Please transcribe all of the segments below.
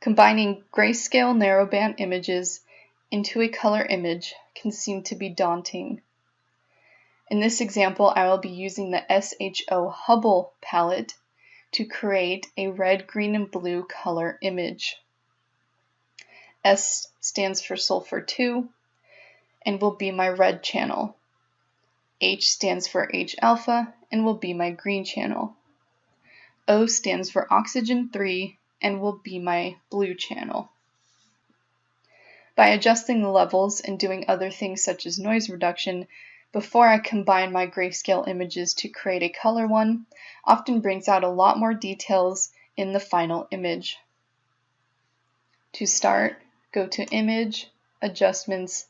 Combining grayscale narrowband images into a color image can seem to be daunting. In this example, I will be using the SHO Hubble palette to create a red, green, and blue color image. S stands for sulfur 2 and will be my red channel. H stands for H alpha and will be my green channel. O stands for oxygen 3 and will be my blue channel. By adjusting the levels and doing other things such as noise reduction before I combine my grayscale images to create a color one, often brings out a lot more details in the final image. To start, go to Image, Adjustments,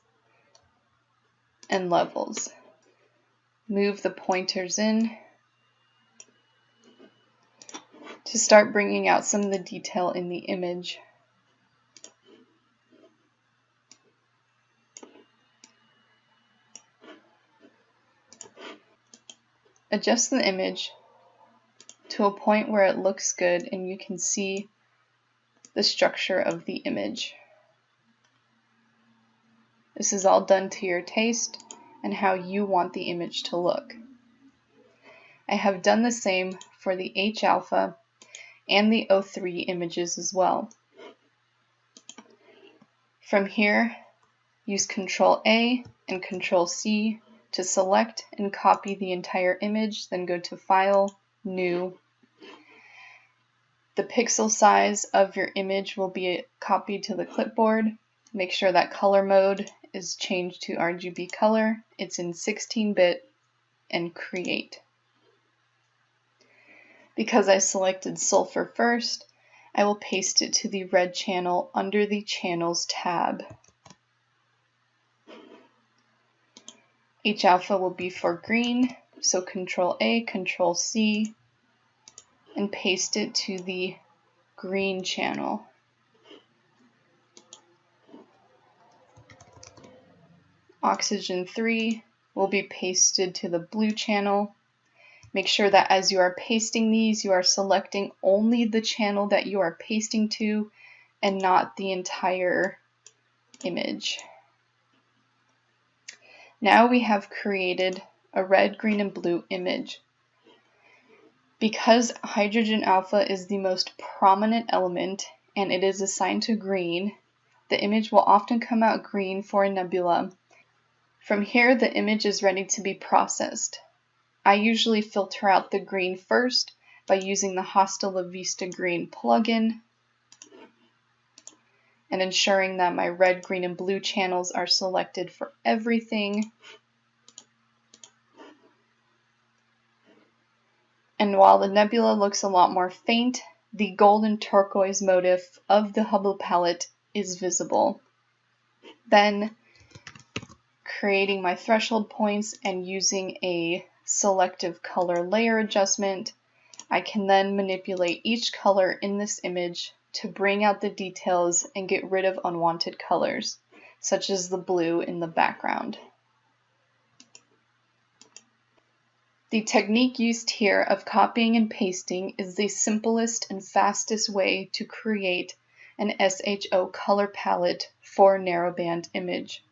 and Levels. Move the pointers in to start bringing out some of the detail in the image. Adjust the image to a point where it looks good and you can see the structure of the image. This is all done to your taste and how you want the image to look. I have done the same for the H alpha and the O3 images as well. From here, use Ctrl A and Ctrl C to select and copy the entire image, then go to File, New. The pixel size of your image will be copied to the clipboard. Make sure that color mode is changed to RGB color. It's in 16-bit and Create. Because I selected sulfur first, I will paste it to the red channel under the Channels tab. H alpha will be for green, so Ctrl A, Ctrl C, and paste it to the green channel. Oxygen 3 will be pasted to the blue channel. Make sure that as you are pasting these, you are selecting only the channel that you are pasting to and not the entire image. Now we have created a red, green, and blue image. Because hydrogen alpha is the most prominent element and it is assigned to green, the image will often come out green for a nebula. From here, the image is ready to be processed. I usually filter out the green first by using the Hasta La Vista Green plugin and ensuring that my red, green, and blue channels are selected for everything. And while the nebula looks a lot more faint, the golden turquoise motif of the Hubble palette is visible. Then, creating my threshold points and using a selective color layer adjustment, I can then manipulate each color in this image to bring out the details and get rid of unwanted colors, such as the blue in the background. The technique used here of copying and pasting is the simplest and fastest way to create an SHO color palette for narrowband image.